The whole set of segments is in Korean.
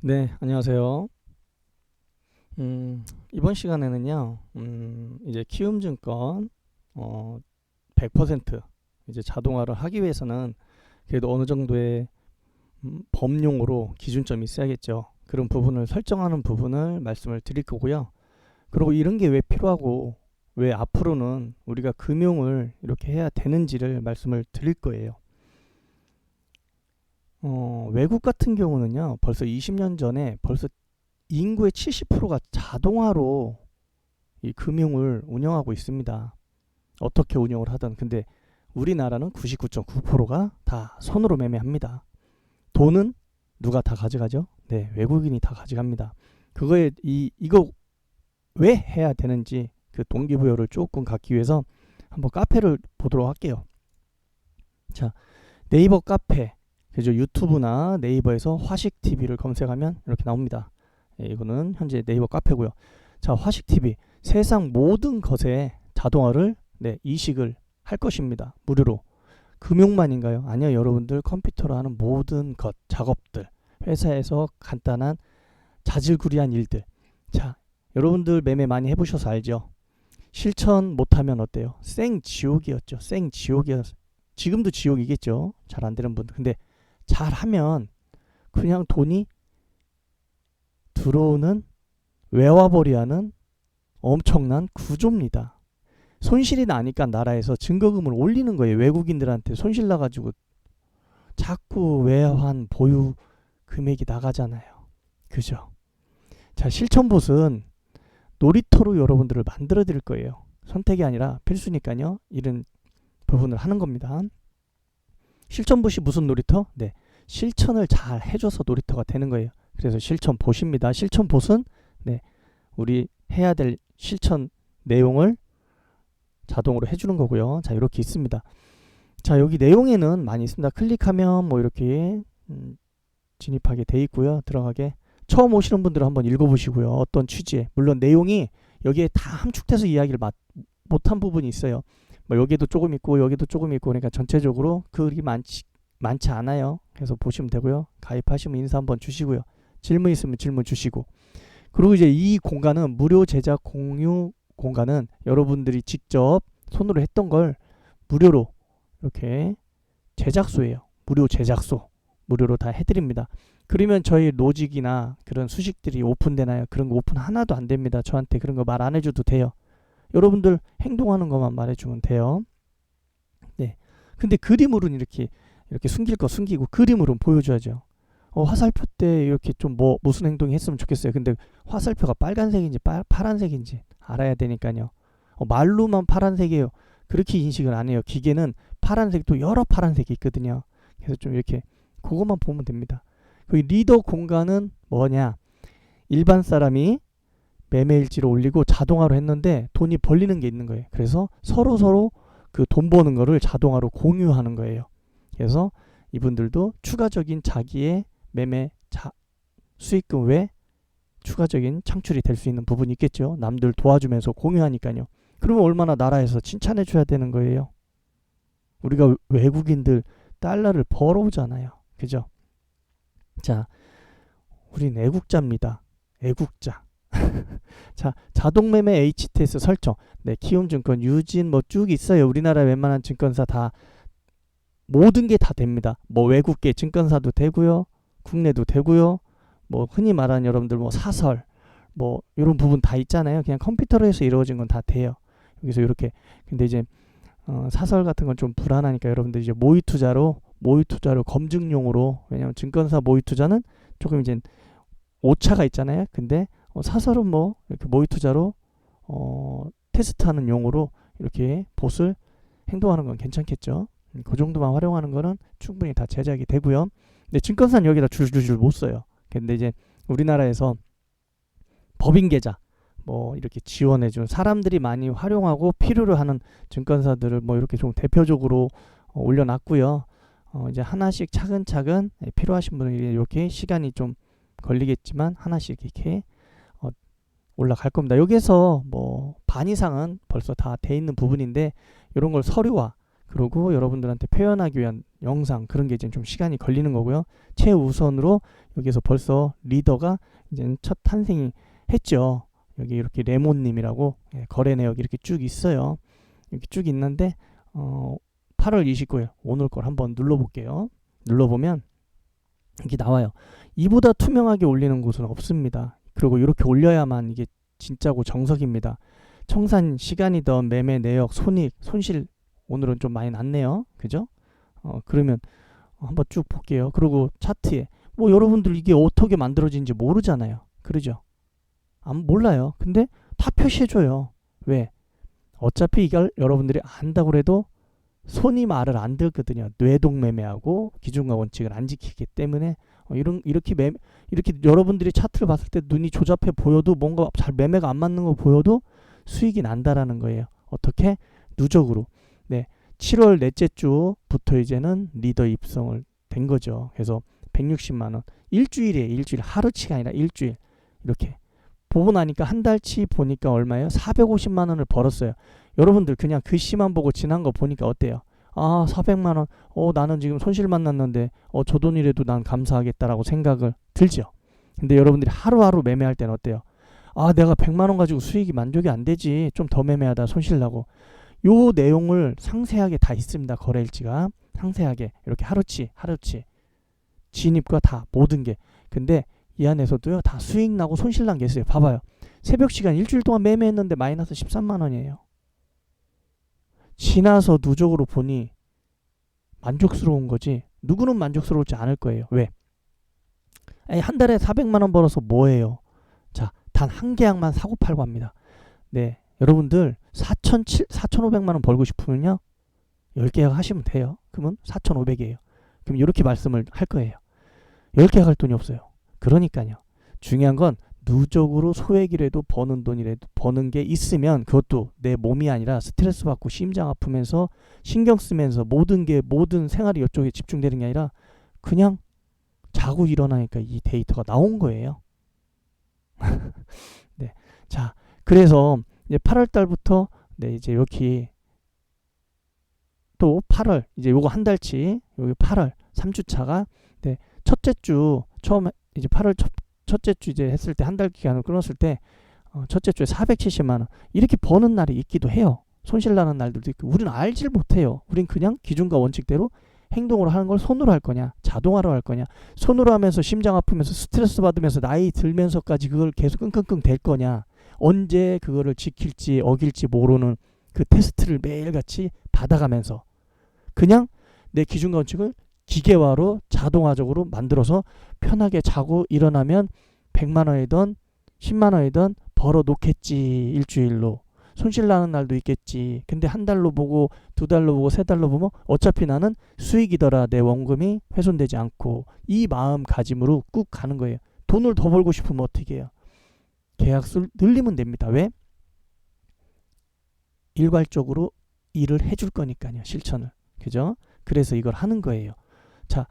네, 안녕하세요. 이번 시간에는요, 이제 키움증권, 100% 이제 자동화를 하기 위해서는 그래도 어느 정도의 범용으로 기준점이 있어야겠죠. 그런 부분을 설정하는 부분을 말씀을 드릴 거고요. 그리고 이런 게 왜 필요하고, 왜 앞으로는 우리가 금융을 이렇게 해야 되는지를 말씀을 드릴 거예요. 외국 같은 경우는요, 벌써 20년 전에 벌써 인구의 70%가 자동화로 이 금융을 운영하고 있습니다. 어떻게 운영을 하든. 근데 우리나라는 99.9%가 다 손으로 매매합니다. 돈은 누가 다 가져가죠? 네, 외국인이 다 가져갑니다. 그거에 이거 왜 해야 되는지 그 동기부여를 조금 갖기 위해서 한번 카페를 보도록 할게요. 자, 네이버 카페, 그죠? 유튜브나 네이버에서 화식 TV를 검색하면 이렇게 나옵니다. 예, 이거는 현재 네이버 카페고요. 자, 화식 TV 세상 모든 것에 자동화를 이식을 할 것입니다. 무료로. 금융만인가요? 아니요, 여러분들 컴퓨터로 하는 모든 것, 작업들, 회사에서 간단한 자질구리한 일들. 자, 여러분들 매매 많이 해보셔서 알죠? 실천 못하면 어때요? 생지옥이었죠. 생지옥이었어요. 지금도 지옥이겠죠. 잘 안 되는 분들. 근데 잘하면 그냥 돈이 들어오는 외화벌이하는 엄청난 구조입니다. 손실이 나니까 나라에서 증거금을 올리는 거예요. 외국인들한테 손실 나가지고 자꾸 외환 보유 금액이 나가잖아요. 그죠? 자, 실천봇은 놀이터로 여러분들을 만들어 드릴 거예요. 선택이 아니라 필수니까요. 이런 부분을 하는 겁니다. 실천봇이 무슨 놀이터? 네. 실천을 잘 해줘서 놀이터가 되는 거예요. 그래서 실천봇입니다. 실천봇은 우리 해야 될 실천 내용을 자동으로 해주는 거고요. 자, 이렇게 있습니다. 자, 여기 내용에는 많이 있습니다. 클릭하면 뭐 이렇게 진입하게 돼 있고요. 들어가게. 처음 오시는 분들은 한번 읽어보시고요. 어떤 취지에. 물론 내용이 여기에 다 함축돼서 이야기를 못한 부분이 있어요. 뭐 여기도 조금 있고 여기도 조금 있고 그러니까 전체적으로 그리 많지 않아요. 그래서 보시면 되고요. 가입하시면 인사 한번 주시고요. 질문 있으면 질문 주시고. 그리고 이제 이 공간은 무료 제작 공유 공간은 여러분들이 직접 손으로 했던 걸 무료로 이렇게 제작소예요. 무료 제작소. 무료로 다 해드립니다. 그러면 저희 로직이나 그런 수식들이 오픈되나요? 그런 거 오픈 하나도 안 됩니다. 저한테 그런 거 말 안 해줘도 돼요. 여러분들 행동하는 것만 말해주면 돼요. 네. 근데 그림으로는 이렇게 숨길 거 숨기고 그림으로는 보여줘야죠. 화살표 때 이렇게 좀 무슨 행동이 했으면 좋겠어요. 근데 화살표가 빨간색인지 파란색인지 알아야 되니까요. 말로만 파란색이에요. 그렇게 인식을 안 해요. 기계는 파란색도 여러 파란색이 있거든요. 그래서 좀 이렇게 그것만 보면 됩니다. 그 리더 공간은 뭐냐? 일반 사람이 매매일지를 올리고 자동화로 했는데 돈이 벌리는 게 있는 거예요. 그래서 서로 그 돈 버는 거를 자동화로 공유하는 거예요. 그래서 이분들도 추가적인 자기의 매매 수익금 외 추가적인 창출이 될 수 있는 부분이 있겠죠. 남들 도와주면서 공유하니까요. 그러면 얼마나 나라에서 칭찬해 줘야 되는 거예요. 우리가 외국인들 달러를 벌어오잖아요. 그죠? 자, 우린 애국자입니다. 애국자. 자, 자동매매 HTS 설정. 네, 키움증권, 유진 뭐 쭉 있어요. 우리나라 웬만한 증권사 다 모든 게 다 됩니다. 뭐 외국계 증권사도 되고요. 국내도 되고요. 뭐 흔히 말하는 여러분들 뭐 사설 뭐 이런 부분 다 있잖아요. 그냥 컴퓨터로 해서 이루어진 건 다 돼요. 여기서 이렇게 근데 이제 사설 같은 건 좀 불안하니까 여러분들 이제 모의 투자로 검증용으로 왜냐면 증권사 모의 투자는 조금 이제 오차가 있잖아요. 근데 사설은 뭐 이렇게 모의 투자로 테스트하는 용으로 이렇게 봇을 행동하는 건 괜찮겠죠. 그 정도만 활용하는 거는 충분히 다 제작이 되고요. 근데 증권사는 여기다 줄줄줄 못 써요. 근데 이제 우리나라에서 법인 계좌 뭐 이렇게 지원해준 사람들이 많이 활용하고 필요로 하는 증권사들을 뭐 이렇게 좀 대표적으로 올려놨고요. 이제 하나씩 차근차근 필요하신 분은 이렇게 시간이 좀 걸리겠지만 하나씩 이렇게 올라갈 겁니다. 여기에서 뭐 반 이상은 벌써 다 돼 있는 부분인데 이런 걸 서류화 그리고 여러분들한테 표현하기 위한 영상 그런 게 이제 좀 시간이 걸리는 거고요. 최우선으로 여기서 벌써 리더가 이제 첫 탄생이 했죠. 여기 이렇게 레몬님이라고 거래 내역이 이렇게 쭉 있어요. 이렇게 쭉 있는데 8월 29일 오늘 걸 한번 눌러볼게요. 눌러보면 이게 나와요. 이보다 투명하게 올리는 곳은 없습니다. 그리고 이렇게 올려야만 이게 진짜고 정석입니다. 청산 시간이던 매매 내역, 손익, 손실 오늘은 좀 많이 났네요. 그죠? 그러면 한번 쭉 볼게요. 그리고 차트에 뭐 여러분들 이게 어떻게 만들어진지 모르잖아요. 그러죠? 안 몰라요. 근데 다 표시해줘요. 왜? 어차피 이걸 여러분들이 안다고 해도 손이 말을 안 듣거든요. 뇌동매매하고 기준과 원칙을 안 지키기 때문에 이렇게 여러분들이 차트를 봤을 때 눈이 조잡해 보여도 뭔가 잘 매매가 안 맞는 거 보여도 수익이 난다라는 거예요. 어떻게? 누적으로. 네, 7월 넷째 주부터 이제는 리더 입성을 된 거죠. 그래서 160만 원. 일주일이에요. 일주일. 하루치가 아니라 일주일. 이렇게 보고 나니까 한 달치 보니까 얼마예요? 450만 원을 벌었어요. 여러분들 그냥 글씨만 보고 지난 거 보니까 어때요? 아, 400만 원. 나는 지금 손실만 났는데 저 돈이라도 난 감사하겠다라고 생각을 들죠. 근데 여러분들이 하루하루 매매할 때는 어때요? 아, 내가 100만 원 가지고 수익이 만족이 안 되지. 좀 더 매매하다 손실 나고. 요 내용을 상세하게 다 있습니다. 거래일지가 상세하게 이렇게 하루치 진입과 다 모든 게. 근데 이 안에서도요 다 수익 나고 손실 난 게 있어요. 봐봐요. 새벽 시간 일주일 동안 매매했는데 마이너스 13만 원이에요. 지나서 누적으로 보니 만족스러운 거지 누구는 만족스러울지 않을 거예요. 왜? 아니, 한 달에 400만 원 벌어서 뭐예요? 자, 단 한 계약만 사고 팔고 합니다. 네, 여러분들 4,500만 원 벌고 싶으면요 10계약 하시면 돼요. 그러면 4,500이에요. 그럼 이렇게 말씀을 할 거예요. 10계약 할 돈이 없어요. 그러니까요. 중요한 건 누적으로 소액이라도 버는 돈이라도 버는 게 있으면 그것도 내 몸이 아니라 스트레스 받고 심장 아프면서 신경 쓰면서 모든 생활이 이쪽에 집중되는 게 아니라 그냥 자고 일어나니까 이 데이터가 나온 거예요. 네. 자, 그래서 이제 8월 달부터 네, 이제 이렇게 또 8월 이제 요거 한 달치 여기 8월 3주차가 네, 첫째 주 처음에 이제 8월 첫째 주 이제 했을 때 한 달 기간을 끊었을 때 첫째 주에 470만 원 이렇게 버는 날이 있기도 해요. 손실 나는 날들도 있고 우리는 알질 못해요. 우린 그냥 기준과 원칙대로 행동으로 하는 걸 손으로 할 거냐 자동화로 할 거냐 손으로 하면서 심장 아프면서 스트레스 받으면서 나이 들면서까지 그걸 계속 끙끙끙 댈 거냐 언제 그거를 지킬지 어길지 모르는 그 테스트를 매일같이 받아가면서 그냥 내 기준과 원칙을 기계화로 자동화적으로 만들어서 편하게 자고 일어나면 100만 원이든 10만 원이든 벌어 놓겠지. 일주일로 손실 나는 날도 있겠지. 근데 한 달로 보고 두 달로 보고 세 달로 보면 어차피 나는 수익이더라. 내 원금이 훼손되지 않고 이 마음가짐으로 꾹 가는 거예요. 돈을 더 벌고 싶으면 어떻게 해요? 계약수를 늘리면 됩니다. 왜? 일괄적으로 일을 해줄 거니까요. 실천을. 그죠? 그래서 이걸 하는 거예요. 자,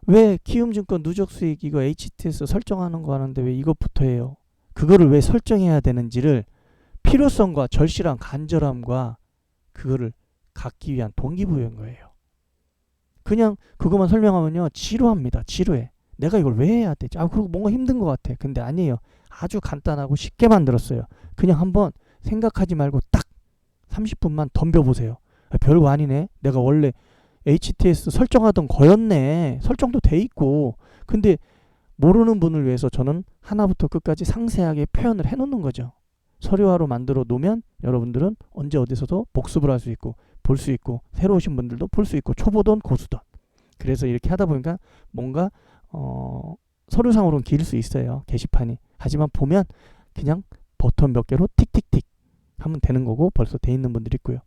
왜 키움증권 누적수익 이거 HTS 설정하는 거 하는데 왜 이것부터 해요? 그거를 왜 설정해야 되는지를 필요성과 절실한 간절함과 그거를 갖기 위한 동기부여인 거예요. 그냥 그것만 설명하면요 지루합니다. 지루해. 내가 이걸 왜 해야 되지? 그리고 뭔가 힘든 것 같아. 근데 아니에요. 아주 간단하고 쉽게 만들었어요. 그냥 한번 생각하지 말고 딱 30분만 덤벼보세요. 별거 아니네. 내가 원래 HTS 설정하던 거였네. 설정도 돼 있고. 근데 모르는 분을 위해서 저는 하나부터 끝까지 상세하게 표현을 해놓는 거죠. 서류화로 만들어 놓으면 여러분들은 언제 어디서도 복습을 할 수 있고 볼 수 있고 새로 오신 분들도 볼 수 있고 초보든 고수든. 그래서 이렇게 하다 보니까 뭔가 서류상으로는 길 수 있어요. 게시판이. 하지만 보면 그냥 버튼 몇 개로 틱틱틱 하면 되는 거고 벌써 돼 있는 분들이 있고요.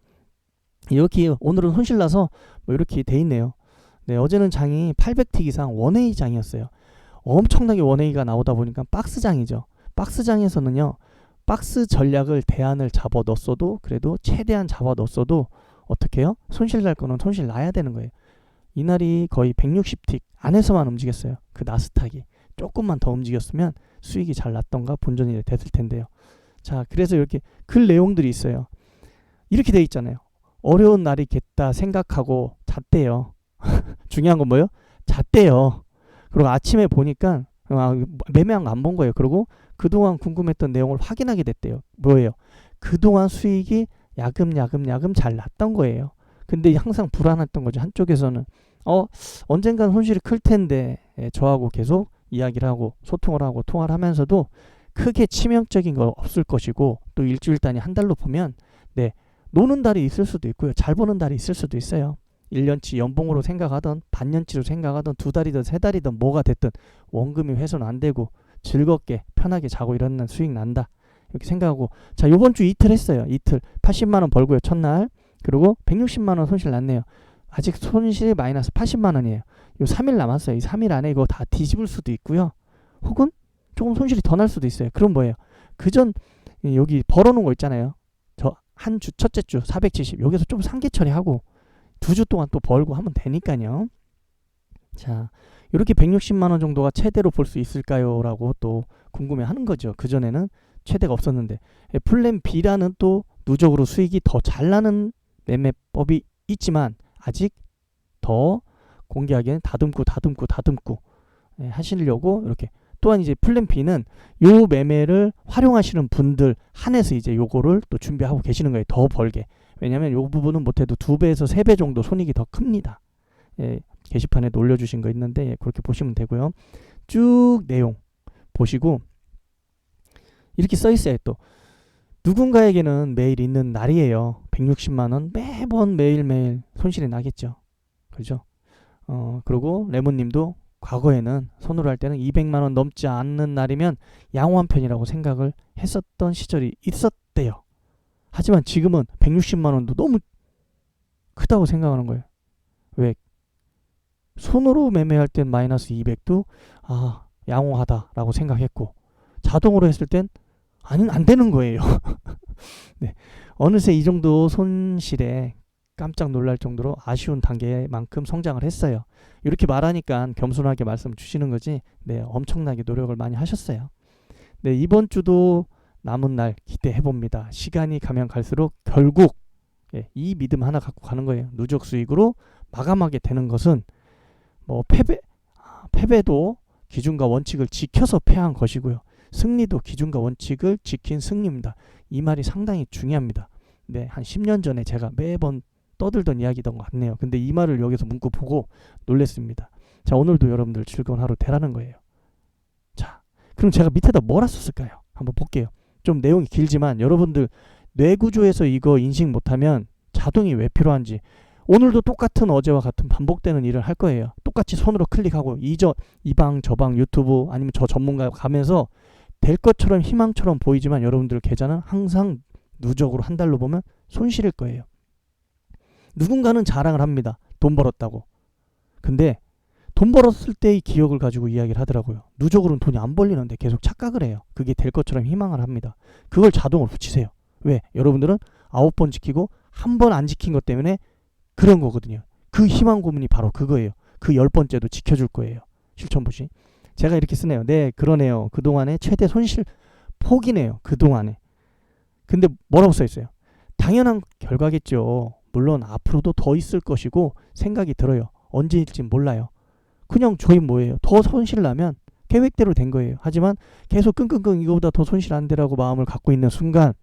이렇게 오늘은 손실나서 뭐 이렇게 돼 있네요. 네, 어제는 장이 800틱 이상 원웨이 장이었어요. 엄청나게 원웨이가 나오다 보니까 박스장이죠. 박스장에서는요. 박스 전략을 대안을 잡아 넣었어도 그래도 최대한 잡아 넣었어도 어떻게 해요? 손실 날 거는 손실 나야 되는 거예요. 이날이 거의 160틱 안에서만 움직였어요. 그 나스닥이 조금만 더 움직였으면 수익이 잘 났던가 본전이 됐을 텐데요. 자, 그래서 이렇게 글 내용들이 있어요. 이렇게 돼 있잖아요. 어려운 날이겠다 생각하고 잤대요. 중요한 건 뭐예요? 잤대요. 그리고 아침에 보니까 매매한 거 안 본 거예요. 그리고 그동안 궁금했던 내용을 확인하게 됐대요. 뭐예요? 그동안 수익이 야금 잘 났던 거예요. 근데 항상 불안했던 거죠. 한쪽에서는 언젠간 손실이 클 텐데 저하고 계속 이야기를 하고 소통을 하고 통화를 하면서도 크게 치명적인 거 없을 것이고, 또 일주일 단위 한 달로 보면 노는 달이 있을 수도 있고요. 잘 버는 달이 있을 수도 있어요. 1년치 연봉으로 생각하던 반년치로 생각하던 2달이든 3달이든 뭐가 됐든 원금이 훼손 안 되고 즐겁게 편하게 자고 일어나는 수익 난다, 이렇게 생각하고, 자, 요번 주 이틀 했어요. 이틀 80만원 벌고요, 첫날. 그리고 160만원 손실 났네요. 아직 손실이 마이너스 80만원이에요. 요 3일 남았어요. 이 3일 안에 이거 다 뒤집을 수도 있고요. 혹은 조금 손실이 더 날 수도 있어요. 그럼 뭐예요? 그전 여기 벌어놓은 거 있잖아요. 저 한 주, 첫째 주 470, 여기서 좀 상계 처리하고 2주 동안 또 벌고 하면 되니까요. 자, 이렇게 160만원 정도가 최대로 볼 수 있을까요? 라고 또 궁금해 하는 거죠. 그전에는 최대가 없었는데, 플랜 B라는 또 누적으로 수익이 더 잘 나는 매매법이 있지만 아직 더 공개하기에는 다듬고 하시려고 이렇게. 또한 이제 플랜 B는 요 매매를 활용하시는 분들 한해서 이제 요거를 또 준비하고 계시는 거예요. 더 벌게. 왜냐면 요 부분은 못해도 2배에서 3배 정도 손익이 더 큽니다. 게시판에도 올려주신 거 있는데 그렇게 보시면 되고요. 쭉 내용 보시고 이렇게 써 있어요. 또 누군가에게는 매일 있는 날이에요. 160만원 매번 매일매일 손실이 나겠죠. 그죠? 그리고 레몬님도 과거에는 손으로 할 때는 200만원 넘지 않는 날이면 양호한 편이라고 생각을 했었던 시절이 있었대요. 하지만 지금은 160만원도 너무 크다고 생각하는 거예요. 왜? 손으로 매매할 땐 마이너스 200도 양호하다라고 생각했고, 자동으로 했을 땐 안 되는 거예요. 네. 어느새 이 정도 손실에 깜짝 놀랄 정도로 아쉬운 단계만큼 성장을 했어요. 이렇게 말하니까 겸손하게 말씀 주시는 거지, 엄청나게 노력을 많이 하셨어요. 이번 주도 남은 날 기대해 봅니다. 시간이 가면 갈수록 결국 이 믿음 하나 갖고 가는 거예요. 누적 수익으로 마감하게 되는 것은 패배도 기준과 원칙을 지켜서 패한 것이고요. 승리도 기준과 원칙을 지킨 승리입니다. 이 말이 상당히 중요합니다. 한 10년 전에 제가 매번 떠들던 이야기던 것 같네요. 근데 이 말을 여기서 문구 보고 놀랬습니다. 자, 오늘도 여러분들 즐거운 하루 되라는 거예요. 자, 그럼 제가 밑에다 뭐라 썼을까요? 한번 볼게요. 좀 내용이 길지만 여러분들 뇌구조에서 이거 인식 못하면 자동이 왜 필요한지, 오늘도 똑같은 어제와 같은 반복되는 일을 할 거예요. 똑같이 손으로 클릭하고 이 방 저 방 유튜브 아니면 저 전문가 가면서 될 것처럼 희망처럼 보이지만 여러분들 계좌는 항상 누적으로 한 달로 보면 손실일 거예요. 누군가는 자랑을 합니다. 돈 벌었다고. 근데 돈 벌었을 때의 기억을 가지고 이야기를 하더라고요. 누적으로는 돈이 안 벌리는데 계속 착각을 해요. 그게 될 것처럼 희망을 합니다. 그걸 자동으로 붙이세요. 왜? 여러분들은 9번 지키고 한 번 안 지킨 것 때문에 그런 거거든요. 그 희망 고문이 바로 그거예요. 그 10번째도 지켜줄 거예요. 실천 보시. 제가 이렇게 쓰네요. 그러네요. 그동안의 최대 손실 폭이네요. 그동안에. 근데 뭐라고 써있어요? 당연한 결과겠죠. 물론 앞으로도 더 있을 것이고 생각이 들어요. 언제일지 몰라요. 그냥 저희 뭐예요? 더 손실 나면 계획대로 된 거예요. 하지만 계속 끙끙끙 이거보다 더 손실 안 되라고 마음을 갖고 있는 순간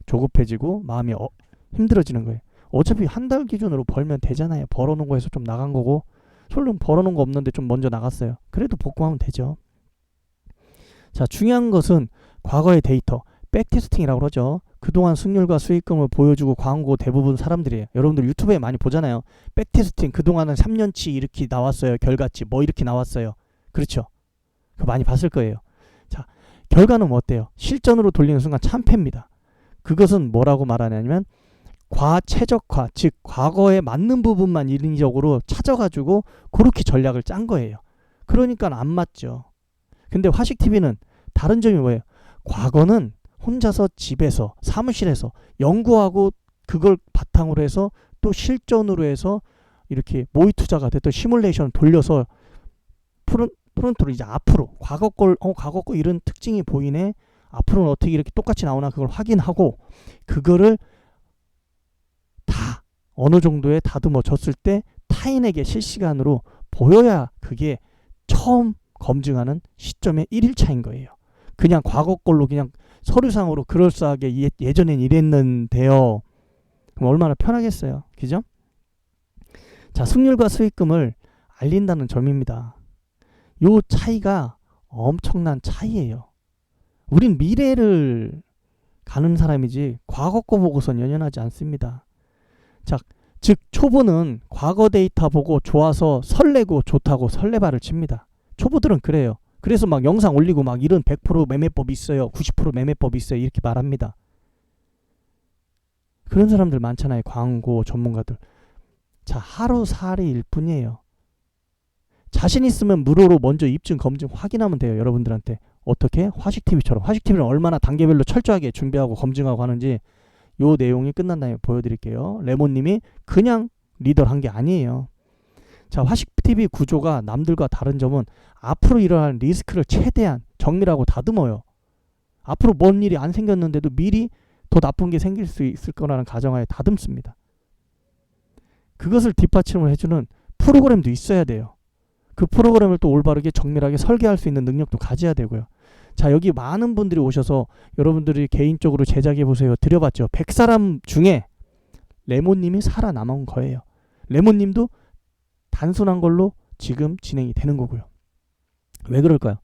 조급해지고 마음이 힘들어지는 거예요. 어차피 한 달 기준으로 벌면 되잖아요. 벌어놓은 거에서 좀 나간 거고, 솔론 벌어놓은 거 없는데 좀 먼저 나갔어요. 그래도 복구하면 되죠. 자, 중요한 것은 과거의 데이터, 백테스팅이라고 그러죠. 그동안 승률과 수익금을 보여주고 광고 대부분 사람들이에요. 여러분들 유튜브에 많이 보잖아요. 백테스팅, 그동안은 3년치 이렇게 나왔어요. 결과치 뭐 이렇게 나왔어요. 그렇죠? 그거 많이 봤을 거예요. 자, 결과는 뭐 어때요? 실전으로 돌리는 순간 참패입니다. 그것은 뭐라고 말하냐면 과최적화, 즉 과거에 맞는 부분만 인위적으로 찾아가지고 그렇게 전략을 짠 거예요. 그러니까 안 맞죠. 근데 화식TV는 다른 점이 뭐예요? 과거는 혼자서 집에서 사무실에서 연구하고 그걸 바탕으로 해서 또 실전으로 해서 이렇게 모의 투자가 됐던 시뮬레이션을 돌려서 프론트로 이제 앞으로 과거 거 이런 특징이 보이네, 앞으로는 어떻게 이렇게 똑같이 나오나 그걸 확인하고 그거를 다 어느 정도의 다듬어졌을 때 타인에게 실시간으로 보여야 그게 처음 검증하는 시점의 1일차인 거예요. 그냥 과거 걸로 그냥 서류상으로 그럴싸하게 예전엔 이랬는데요. 그럼 얼마나 편하겠어요. 그죠? 자, 승률과 수익금을 알린다는 점입니다. 요 차이가 엄청난 차이예요. 우린 미래를 가는 사람이지 과거 거 보고선 연연하지 않습니다. 자, 즉 초보는 과거 데이터 보고 좋아서 설레고 좋다고 설레발을 칩니다. 초보들은 그래요. 그래서 막 영상 올리고 막 이런 100% 매매법 있어요. 90% 매매법 있어요. 이렇게 말합니다. 그런 사람들 많잖아요. 광고 전문가들. 자, 하루살이일 뿐이에요. 자신 있으면 무료로 먼저 입증 검증 확인하면 돼요. 여러분들한테. 어떻게? 화식TV처럼. 화식TV는 얼마나 단계별로 철저하게 준비하고 검증하고 하는지 요 내용이 끝난 다음에 보여드릴게요. 레몬님이 그냥 리더를 한 게 아니에요. 자, 화식TV 구조가 남들과 다른 점은 앞으로 일어날 리스크를 최대한 정밀하고 다듬어요. 앞으로 뭔 일이 안 생겼는데도 미리 더 나쁜 게 생길 수 있을 거라는 가정하에 다듬습니다. 그것을 뒷받침을 해주는 프로그램도 있어야 돼요. 그 프로그램을 또 올바르게 정밀하게 설계할 수 있는 능력도 가져야 되고요. 자, 여기 많은 분들이 오셔서 여러분들이 개인적으로 제작해보세요. 드려봤죠. 100사람 중에 레몬님이 살아남은 거예요. 레몬님도 단순한 걸로 지금 진행이 되는 거고요. 왜 그럴까요?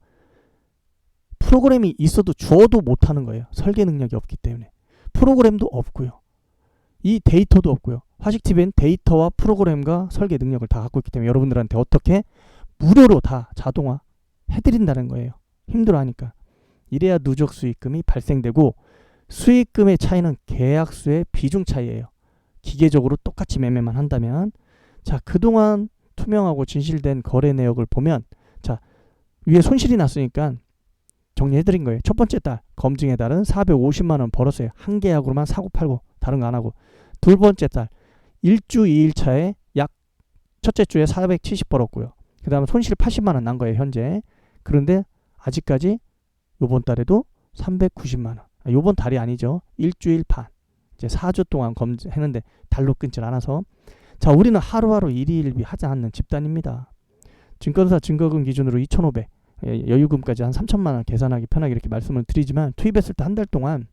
프로그램이 있어도 주어도 못하는 거예요. 설계 능력이 없기 때문에. 프로그램도 없고요. 이 데이터도 없고요. 화식TV는 데이터와 프로그램과 설계 능력을 다 갖고 있기 때문에 여러분들한테 어떻게 무료로 다 자동화 해드린다는 거예요. 힘들어하니까. 이래야 누적 수익금이 발생되고, 수익금의 차이는 계약수의 비중 차이예요. 기계적으로 똑같이 매매만 한다면. 자, 그동안 투명하고 진실된 거래 내역을 보면, 자, 위에 손실이 났으니까 정리해드린 거예요. 첫 번째 달 검증의 달은 450만원 벌었어요. 한 계약으로만 사고 팔고 다른 거 안 하고. 두 번째 달 1주 2일차에 약 첫째 주에 470 벌었고요. 그 다음에 손실 80만원 난 거예요. 현재. 그런데 아직까지 요번 달에도 390만원. 요번 달이 아니죠. 일주일 반. 이제 4주 동안 검증했는데 달로 끊질 않아서. 자, 우리는 하루하루 일희일비 하지 않는 집단입니다. 증권사 증거금 기준으로 2,500, 여유금까지 한 3천만원 계산하기 편하게 이렇게 말씀을 드리지만, 투입했을 때 한 달 동안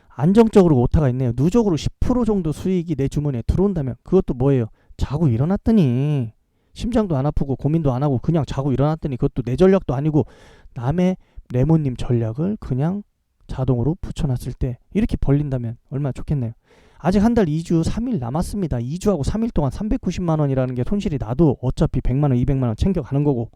안정적으로 오타가 있네요. 누적으로 10% 정도 수익이 내 주머니에 들어온다면 그것도 뭐예요? 자고 일어났더니 심장도 안 아프고 고민도 안 하고 그냥 자고 일어났더니 그것도 내 전략도 아니고 남의 레몬님 전략을 그냥 자동으로 붙여놨을 때 이렇게 벌린다면 얼마나 좋겠네요. 아직 한 달 2주 3일 남았습니다. 2주하고 3일 동안 390만원이라는 게 손실이 나도 어차피 100만원 200만원 챙겨가는 거고,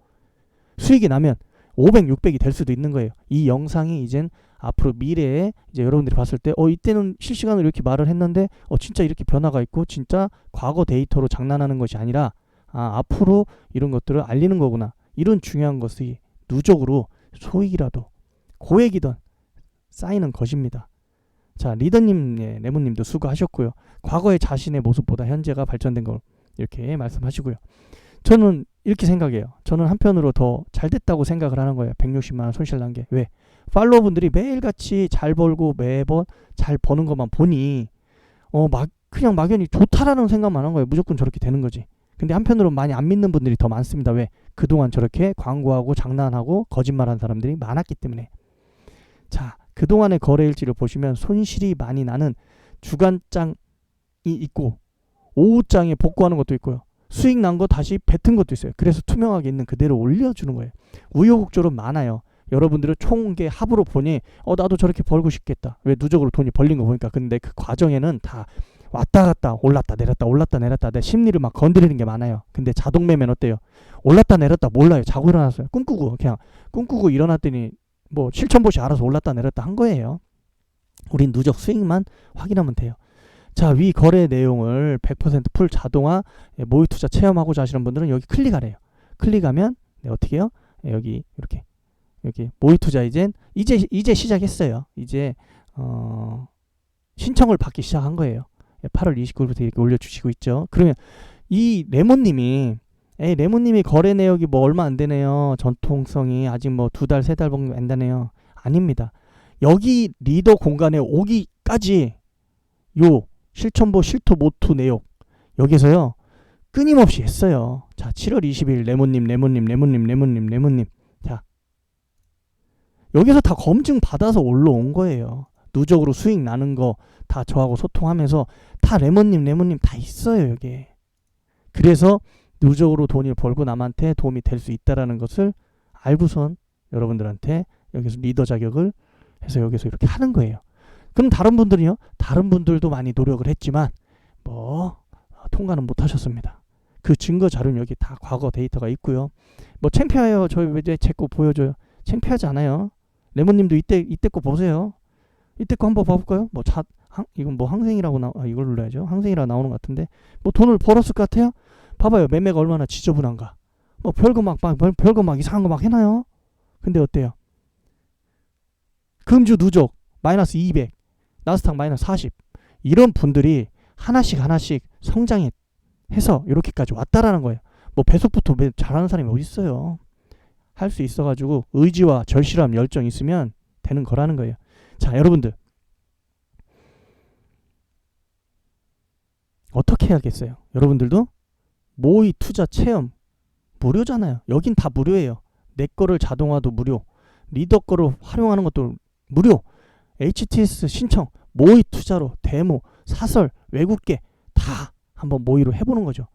수익이 나면 500, 600이 될 수도 있는 거예요. 이 영상이 이젠 앞으로 미래에 이제 여러분들이 봤을 때 이때는 실시간으로 이렇게 말을 했는데 진짜 이렇게 변화가 있고 진짜 과거 데이터로 장난하는 것이 아니라 앞으로 이런 것들을 알리는 거구나. 이런 중요한 것이 누적으로 소액이라도 고액이든 쌓이는 것입니다. 자, 리더님, 레몬님도 수고하셨고요. 과거의 자신의 모습보다 현재가 발전된 걸 이렇게 말씀하시고요. 저는 이렇게 생각해요. 저는 한편으로 더 잘 됐다고 생각을 하는 거예요. 160만원 손실 난 게. 왜? 팔로워분들이 매일같이 잘 벌고 매번 잘 버는 것만 보니 그냥 막연히 좋다라는 생각만 한 거예요. 무조건 저렇게 되는 거지. 근데 한편으로 많이 안 믿는 분들이 더 많습니다. 왜? 그동안 저렇게 광고하고 장난하고 거짓말한 사람들이 많았기 때문에. 자, 그동안의 거래일지를 보시면 손실이 많이 나는 주간장이 있고 오후장에 복구하는 것도 있고요. 수익 난 거 다시 뱉은 것도 있어요. 그래서 투명하게 있는 그대로 올려주는 거예요. 우여곡절은 많아요. 여러분들은 총계 합으로 보니 나도 저렇게 벌고 싶겠다. 왜? 누적으로 돈이 벌린 거 보니까. 근데 그 과정에는 다 왔다 갔다 올랐다 내렸다 올랐다 내렸다 내 심리를 막 건드리는 게 많아요. 근데 자동 매매는 어때요? 올랐다 내렸다 몰라요. 자고 일어났어요. 꿈꾸고 일어났더니 뭐 실천봇이 알아서 올랐다 내렸다 한 거예요. 우린 누적 수익만 확인하면 돼요. 자, 위 거래 내용을 100% 풀 자동화 모의 투자 체험하고자 하시는 분들은 여기 클릭하래요. 클릭하면 어떻게 해요? 여기 이렇게 여기 모의 투자 이제 시작했어요. 이제 신청을 받기 시작한 거예요. 8월 29일부터 이렇게 올려주시고 있죠. 그러면 이 레몬님이 거래 내역이 뭐 얼마 안 되네요. 전통성이 아직 뭐 2달 3달 정도 안 되네요. 아닙니다. 여기 리더 공간에 오기까지 요 실천보 실토 모투 내역 여기서요 끊임없이 했어요. 자 7월 20일 레몬님. 자 여기서 다 검증 받아서 올라온 거예요. 누적으로 수익 나는 거 다 저하고 소통하면서 다 레몬님 다 있어요 여기에. 그래서 누적으로 돈을 벌고 남한테 도움이 될 수 있다라는 것을 알고선 여러분들한테 여기서 리더 자격을 해서 여기서 이렇게 하는 거예요. 그럼 다른 분들이요? 다른 분들도 많이 노력을 했지만 뭐 통과는 못 하셨습니다. 그 증거 자료는 여기 다 과거 데이터가 있고요. 뭐 창피해요. 저 왜 제 거 보여줘요. 창피하지 않아요. 레몬님도 이때 거 보세요. 이때 거 한번 봐볼까요? 뭐 이건 뭐 항생이라고 이걸 눌러야죠. 항생이라고 나오는 것 같은데 뭐 돈을 벌었을 것 같아요? 봐봐요. 매매가 얼마나 지저분한가. 뭐 별거 막 이상한 거 막 해놔요. 근데 어때요? 금주 누적 마이너스 200, 나스닥 마이너스 40. 이런 분들이 하나씩 성장해서 이렇게까지 왔다라는 거예요. 뭐 배속부터 잘하는 사람이 어디 있어요? 할 수 있어가지고 의지와 절실함, 열정 있으면 되는 거라는 거예요. 자, 여러분들 어떻게 해야겠어요? 여러분들도 모의 투자 체험 무료잖아요. 여긴 다 무료예요. 내 거를 자동화도 무료, 리더 거를 활용하는 것도 무료. HTS 신청, 모의 투자로 데모, 사설, 외국계 다 한번 모의로 해보는 거죠.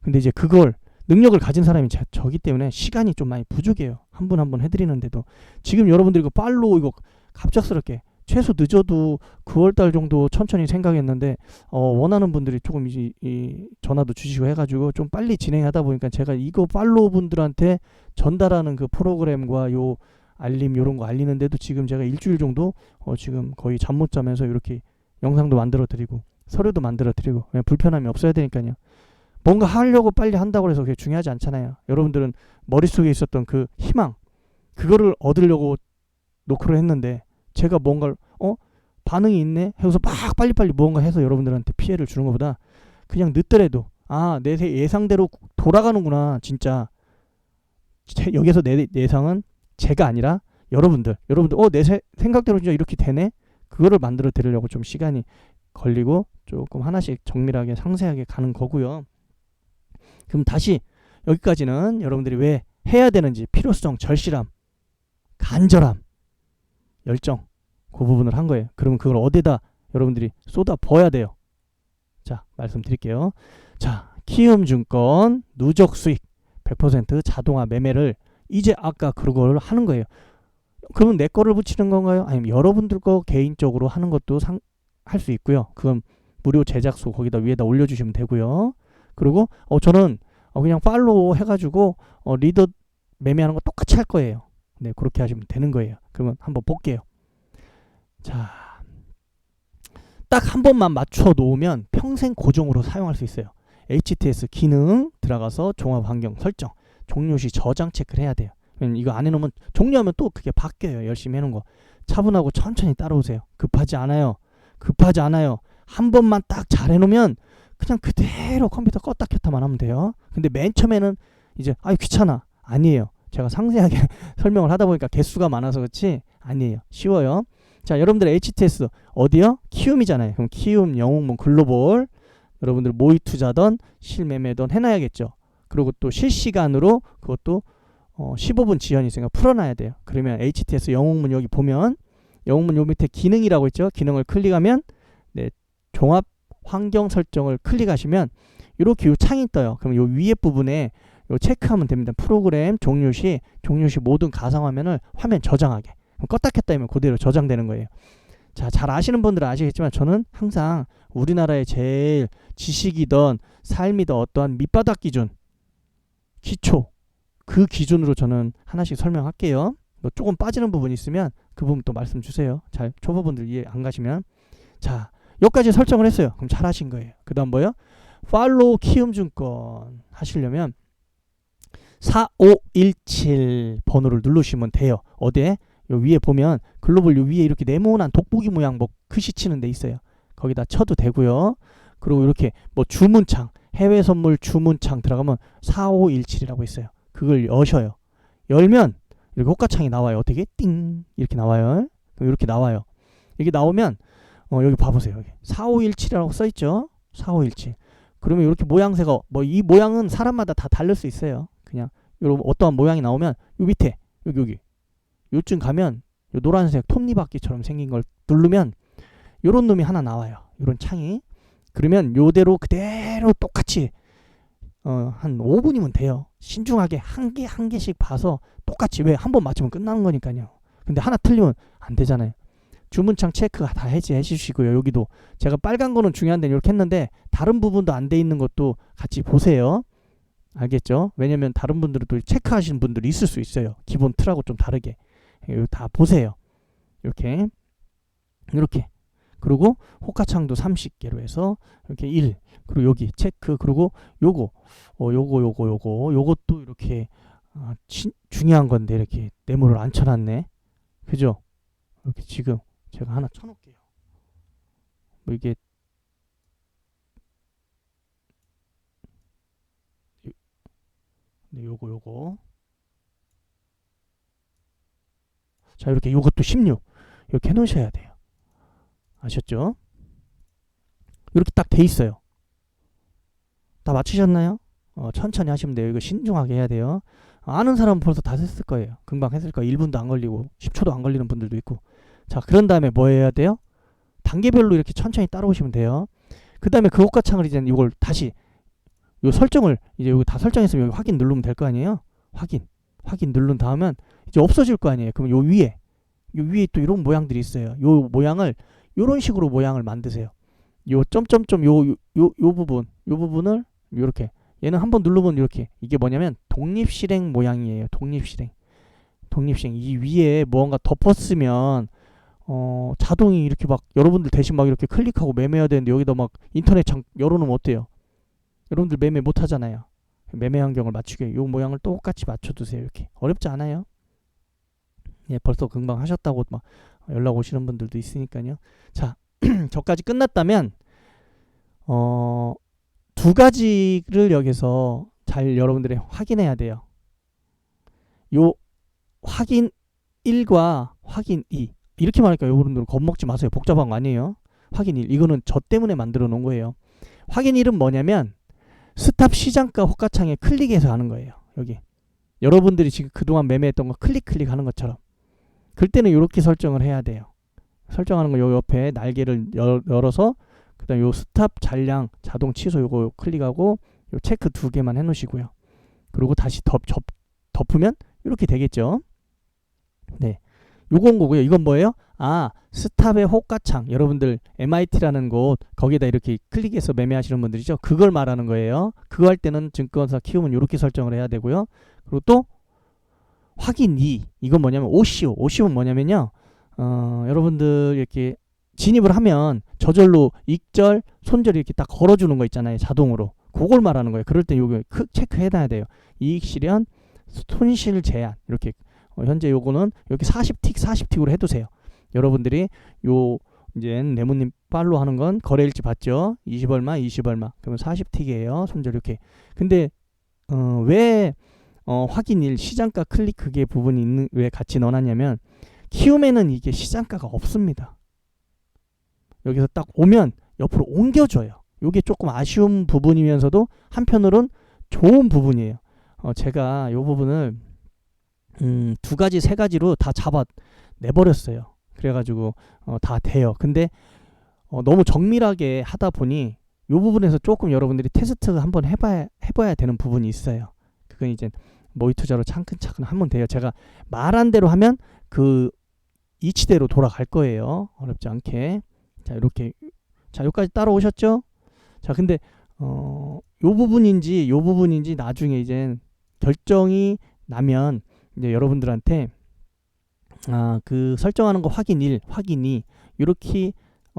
근데 이제 그걸 능력을 가진 사람이 저기 때문에 시간이 좀 많이 부족해요. 한 분 한 분 해드리는데도 지금 여러분들 이거 팔로우 이거 갑작스럽게 최소 늦어도 9월달 정도 천천히 생각했는데 원하는 분들이 조금 이 전화도 주시고 해가지고 좀 빨리 진행하다 보니까 제가 이거 팔로우 분들한테 전달하는 그 프로그램과 요 알림 요런 거 알리는데도 지금 제가 일주일 정도 지금 거의 잠 못 자면서 이렇게 영상도 만들어 드리고 서류도 만들어 드리고 불편함이 없어야 되니까요. 뭔가 하려고 빨리 한다고 해서 그게 중요하지 않잖아요. 여러분들은 머릿속에 있었던 그 희망 그거를 얻으려고 노크를 했는데 제가 뭔가를 반응이 있네 해서 막 빨리빨리 무언가 해서 여러분들한테 피해를 주는 것보다 그냥 늦더라도 내 예상대로 돌아가는구나. 진짜 여기서 내 예상은 제가 아니라 여러분들 내 생각대로 진짜 이렇게 되네. 그거를 만들어 드리려고 좀 시간이 걸리고 조금 하나씩 정밀하게 상세하게 가는 거고요. 그럼 다시 여기까지는 여러분들이 왜 해야 되는지 필요성, 절실함, 간절함, 열정 그 부분을 한 거예요. 그러면 그걸 어디다 여러분들이 쏟아 부어야 돼요. 자, 말씀드릴게요. 자, 키움증권 누적 수익 100% 자동화 매매를 이제 아까 그걸 하는 거예요. 그러면 내 거를 붙이는 건가요? 아니면 여러분들 거 개인적으로 하는 것도 할 수 있고요. 그건 무료 제작소 거기다 위에다 올려주시면 되고요. 그리고 저는 그냥 팔로우 해가지고 리더 매매하는 거 똑같이 할 거예요. 네, 그렇게 하시면 되는 거예요. 그러면 한번 볼게요. 자, 딱 한 번만 맞춰 놓으면 평생 고정으로 사용할 수 있어요. HTS 기능 들어가서 종합 환경 설정, 종료 시 저장 체크를 해야 돼요. 이거 안 해놓으면 종료하면 또 그게 바뀌어요. 열심히 해놓은 거. 차분하고 천천히 따라오세요. 급하지 않아요. 한 번만 딱 잘 해놓으면 그냥 그대로 컴퓨터 껐다 켰다만 하면 돼요. 근데 맨 처음에는 이제 귀찮아. 아니에요. 제가 상세하게 설명을 하다 보니까 개수가 많아서 그렇지 아니에요. 쉬워요. 자, 여러분들 HTS 어디요? 키움이잖아요. 그럼 키움, 영웅문, 글로벌 여러분들 모의 투자든 실매매든 해놔야겠죠. 그리고 또 실시간으로 그것도 15분 지연이 있으니까 풀어놔야 돼요. 그러면 HTS 영웅문 여기 보면 영웅문 요 밑에 기능이라고 있죠. 기능을 클릭하면 종합 환경 설정을 클릭하시면 이렇게 요 창이 떠요. 그럼 요 위에 부분에 요 체크하면 됩니다. 프로그램 종료 시 모든 가상화면을 화면 저장하게. 껐다 켰다 하면 그대로 저장되는 거예요. 자, 잘 아시는 분들은 아시겠지만 저는 항상 우리나라의 제일 지식이든 삶이든 어떠한 밑바닥 기준, 기초 그 기준으로 저는 하나씩 설명할게요. 뭐 조금 빠지는 부분이 있으면 그 부분 또 말씀 주세요. 잘 초보분들 이해 안 가시면. 자, 여기까지 설정을 했어요. 그럼 잘 하신 거예요. 그 다음 뭐요? 팔로우 키움증권 하시려면 4517 번호를 누르시면 돼요. 어디에? 요 위에 보면 글로벌 요 위에 이렇게 네모난 돋보기 모양 뭐 글씨 치는 데 있어요. 거기다 쳐도 되고요. 그리고 이렇게 뭐 주문창 해외 선물 주문창 들어가면 4517이라고 있어요. 그걸 여셔요. 열면 이렇게 호가창이 나와요. 어떻게? 띵 이렇게 나와요. 이렇게 나와요. 이게 나오면 여기 봐보세요. 여기 4517이라고 써있죠. 4517. 그러면 이렇게 모양새가 뭐 이 모양은 사람마다 다 다를 수 있어요. 그냥 요런 어떠한 모양이 나오면 요 밑에 여기 요쯤 가면 요 노란색 톱니바퀴처럼 생긴 걸 누르면 요런 놈이 하나 나와요. 요런 창이. 그러면 요대로 그대로 똑같이 한 5분이면 돼요. 신중하게 한 개씩 봐서 똑같이, 왜 한 번 맞추면 끝나는 거니까요. 근데 하나 틀리면 안 되잖아요. 주문창 체크 다 해제 해주시고요. 여기도 제가 빨간 거는 중요한데 이렇게 했는데 다른 부분도 안 돼 있는 것도 같이 보세요. 알겠죠? 왜냐면 다른 분들은 또 체크하시는 분들이 있을 수 있어요. 기본 틀하고 좀 다르게. 이거 다 보세요. 이렇게 그리고 호가창도 30개로 해서 이렇게 1, 그리고 여기 체크, 그리고 요것도 이렇게 중요한 건데 이렇게 네모를 안 쳐놨네. 그죠? 이렇게 지금 제가 하나 쳐놓을게요. 뭐 이게 네, 요거 자, 이렇게 요것도 16 이렇게 해놓으셔야 돼요. 아셨죠? 이렇게 딱 돼 있어요. 다 맞추셨나요? 천천히 하시면 돼요. 이거 신중하게 해야 돼요. 아는 사람은 벌써 다 했을 거예요. 금방 했을 거예요. 1분도 안 걸리고 10초도 안 걸리는 분들도 있고. 자, 그런 다음에 뭐 해야 돼요? 단계별로 이렇게 천천히 따라오시면 돼요. 그 다음에 그 호가창을 이제 이걸 다시 요 설정을 이제 여기 다 설정했으면 여기 확인 누르면 될 거 아니에요? 확인 누른 다음은 이제 없어질 거 아니에요. 그럼 요 위에 또 이런 모양들이 있어요. 요 모양을 요런 식으로 모양을 만드세요. 요 점점점 요 부분을 요렇게, 얘는 한번 누르면 이렇게, 이게 뭐냐면 독립실행 모양이에요. 독립실행. 이 위에 뭔가 덮었으면 자동이 이렇게 막 여러분들 대신 막 이렇게 클릭하고 매매해야 되는데 여기다 막 인터넷 창 열어놓으면 어때요? 여러분들 매매 못 하잖아요. 매매 환경을 맞추게 요 모양을 똑같이 맞춰두세요. 이렇게 어렵지 않아요. 예, 벌써 금방 하셨다고 막 연락 오시는 분들도 있으니까요. 자, 저까지 끝났다면 두 가지를 여기서 잘 여러분들이 확인해야 돼요. 요 확인 1과 확인 2 이렇게 말할까요? 여러분들 겁먹지 마세요. 복잡한 거 아니에요. 확인 1 이거는 저 때문에 만들어 놓은 거예요. 확인 1은 뭐냐면 스탑 시장가 호가창에 클릭해서 하는 거예요. 여기 여러분들이 지금 그동안 매매했던 거 클릭하는 것처럼. 그럴 때는 이렇게 설정을 해야 돼요. 설정하는 거 요 옆에 날개를 열어서 그다음 요 스탑 잔량 자동 취소 요거 클릭하고 요 체크 2개만 해놓으시고요. 그리고 다시 덮으면 이렇게 되겠죠. 네, 요건 거고요. 이건 뭐예요? 스탑의 호가창. 여러분들 MIT라는 곳 거기에다 이렇게 클릭해서 매매하시는 분들이죠. 그걸 말하는 거예요. 그거 할 때는 증권사 키우면 이렇게 설정을 해야 되고요. 그리고 또 확인 2 이건 뭐냐면 OCO는 뭐냐면요. 여러분들 이렇게 진입을 하면 저절로 익절, 손절 이렇게 딱 걸어주는 거 있잖아요. 자동으로. 그걸 말하는 거예요. 그럴 때 요거 체크해놔야 돼요. 이익 실현, 손실 제한 이렇게. 현재 요거는 여기 40틱으로 해두세요. 여러분들이 요 이제 네모님 팔로 하는 건 거래일지 봤죠? 20얼마. 그러면 40틱이에요. 손절 이렇게. 근데 왜 확인 1 시장가 클릭 그게 부분이 왜 같이 넣어놨냐면 키움에는 이게 시장가가 없습니다. 여기서 딱 오면 옆으로 옮겨줘요. 이게 조금 아쉬운 부분이면서도 한편으로는 좋은 부분이에요. 제가 이 부분을 두 가지 세 가지로 다 잡아 내버렸어요. 그래가지고 다 돼요. 근데 너무 정밀하게 하다 보니 이 부분에서 조금 여러분들이 테스트 한번 해봐야 되는 부분이 있어요. 그건 이제 모의투자로 차근차근 하면 돼요. 제가 말한 대로 하면 그 이치대로 돌아갈 거예요. 어렵지 않게. 자, 이렇게. 자, 여기까지 따라오셨죠? 자, 근데 요 부분인지 나중에 이제 결정이 나면 이제 여러분들한테 그 설정하는 거 확인 1, 확인 2 이렇게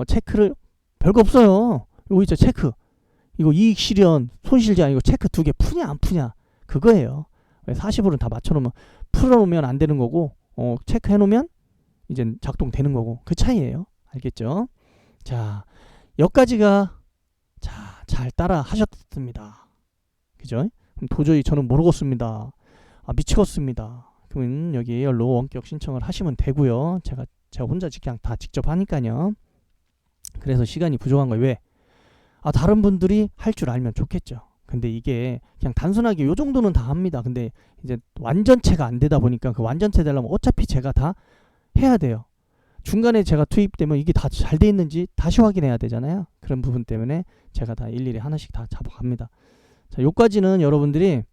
체크를 별거 없어요. 이거 있죠, 체크. 이거 이익 실현, 손실 제한 이거 체크 2개 푸냐 안 푸냐 그거예요. 40으로는 다 맞춰놓으면 풀어놓으면 안 되는 거고 체크해놓으면 이제 작동되는 거고 그 차이예요. 알겠죠? 자, 여기까지가 잘 따라 하셨습니다. 그죠? 그럼 도저히 저는 모르겠습니다. 미치겠습니다. 그러면 여기 열로 원격 신청을 하시면 되고요. 제가 혼자 그냥 다 직접 하니까요. 그래서 시간이 부족한 거예요. 왜? 다른 분들이 할 줄 알면 좋겠죠. 근데 이게 그냥 단순하게 요 정도는 다 합니다. 근데 이제 완전체가 안 되다 보니까 그 완전체 되려면 어차피 제가 다 해야 돼요. 중간에 제가 투입되면 이게 다 잘 돼 있는지 다시 확인해야 되잖아요. 그런 부분 때문에 제가 다 일일이 하나씩 다 잡아갑니다. 자, 요까지는 여러분들이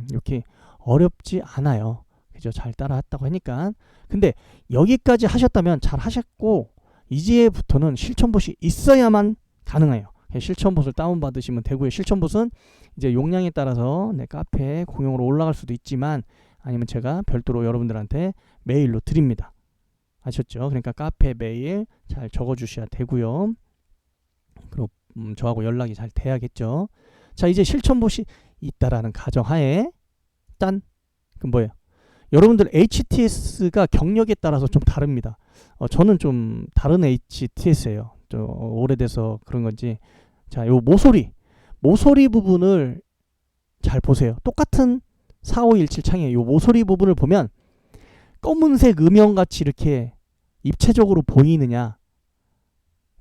이렇게 어렵지 않아요. 그죠? 잘 따라왔다고 하니까. 근데 여기까지 하셨다면 잘 하셨고, 이제부터는 실천봇이 있어야만 가능해요. 실천봇을 다운받으시면 되고요. 실천봇은 이제 용량에 따라서 내 카페에 공용으로 올라갈 수도 있지만, 아니면 제가 별도로 여러분들한테 메일로 드립니다. 아셨죠? 그러니까 카페 메일 잘 적어주셔야 되고요. 그리고 저하고 연락이 잘 돼야겠죠. 자, 이제 실천봇이 있다라는 가정하에 짠! 그럼 뭐예요? 여러분들 HTS가 경력에 따라서 좀 다릅니다. 저는 좀 다른 HTS예요. 좀 오래돼서 그런 건지. 자, 요 모서리 부분을 잘 보세요. 똑같은 4517 창에 요 모서리 부분을 보면 검은색 음영같이 이렇게 입체적으로 보이느냐,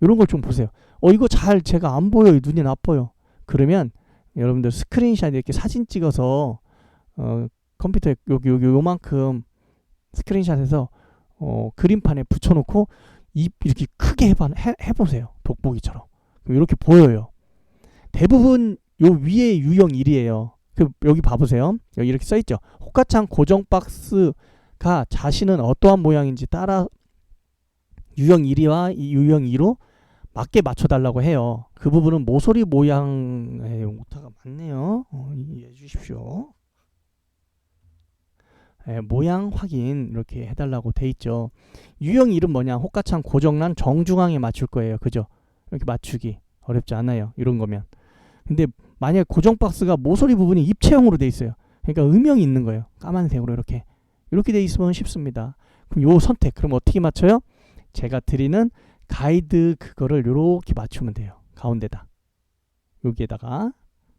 이런 걸 좀 보세요. 이거 잘 제가 안 보여요. 눈이 나빠요. 그러면 여러분들 스크린샷 이렇게 사진 찍어서 컴퓨터에 요만큼 스크린샷해서 그림판에 붙여놓고 이렇게 크게 해보세요. 돋보기처럼. 이렇게 보여요. 대부분 요 위에 유형 1이에요. 여기 봐보세요. 여기 이렇게 써있죠. 호가창 고정 박스가 자신은 어떠한 모양인지 따라 유형 1과 이 유형 2로 맞게 맞춰달라고 해요. 그 부분은 모서리 모양의 오타가 많네요. 이해해 주십시오. 모양 확인 이렇게 해달라고 돼 있죠. 유형 1은 뭐냐? 호가창 고정란 정중앙에 맞출 거예요. 그죠? 이렇게 맞추기 어렵지 않아요. 이런 거면. 근데 만약 고정 박스가 모서리 부분이 입체형으로 돼 있어요. 그러니까 음영이 있는 거예요. 까만색으로 이렇게 돼 있으면 쉽습니다. 그럼 요 선택, 그럼 어떻게 맞춰요? 제가 드리는 가이드 그거를 요렇게 맞추면 돼요. 가운데다. 여기에다가.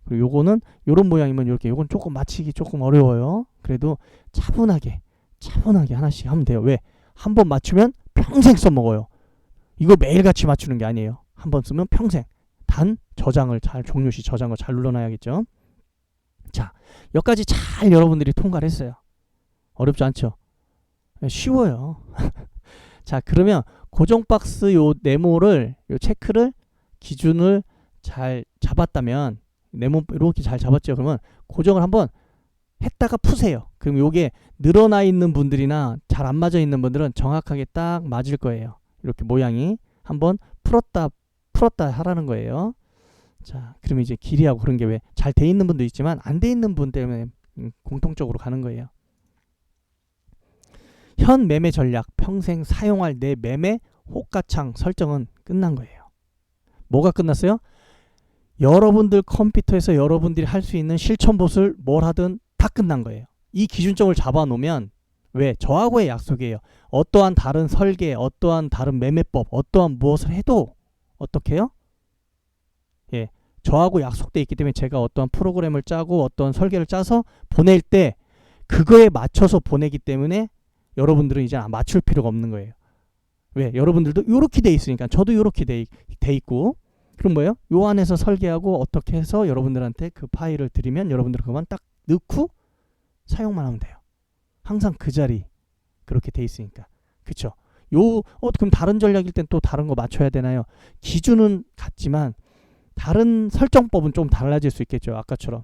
그리고 요거는 요런 모양이면 요렇게, 요건 조금 맞히기 조금 어려워요. 그래도 차분하게 하나씩 하면 돼요. 왜? 한 번 맞추면 평생 써먹어요. 이거 매일같이 맞추는 게 아니에요. 한 번 쓰면 평생. 단 종료시 저장을 잘 눌러놔야겠죠. 자, 여기까지 잘 여러분들이 통과를 했어요. 어렵지 않죠? 쉬워요. 자, 그러면 고정 박스 요 네모를, 요 체크를, 기준을 잘 잡았다면, 네모 이렇게 잘 잡았죠. 그러면 고정을 한번 했다가 푸세요. 그럼 요게 늘어나 있는 분들이나 잘 안 맞아 있는 분들은 정확하게 딱 맞을 거예요. 이렇게 모양이 한번 풀었다 하라는 거예요. 자, 그럼 이제 길이하고 그런 게 왜 잘 돼 있는 분도 있지만 안 돼 있는 분 때문에 공통적으로 가는 거예요. 현 매매 전략, 평생 사용할 내 매매 호가창 설정은 끝난 거예요. 뭐가 끝났어요? 여러분들 컴퓨터에서 여러분들이 할 수 있는 실천봇을 뭘 하든 다 끝난 거예요. 이 기준점을 잡아놓으면, 왜? 저하고의 약속이에요. 어떠한 다른 설계, 어떠한 다른 매매법, 어떠한 무엇을 해도 어떻게 해요? 예, 저하고 약속돼 있기 때문에 제가 어떠한 프로그램을 짜고 어떠한 설계를 짜서 보낼 때 그거에 맞춰서 보내기 때문에 여러분들은 이제 맞출 필요가 없는 거예요. 왜? 여러분들도 이렇게 돼 있으니까 저도 이렇게 돼 있고, 그럼 뭐예요? 요 안에서 설계하고 어떻게 해서 여러분들한테 그 파일을 드리면 여러분들은 그만 딱 넣고 사용만 하면 돼요. 항상 그 자리 그렇게 돼 있으니까. 그쵸? 그럼 다른 전략일 땐 또 다른 거 맞춰야 되나요? 기준은 같지만 다른 설정법은 좀 달라질 수 있겠죠. 아까처럼.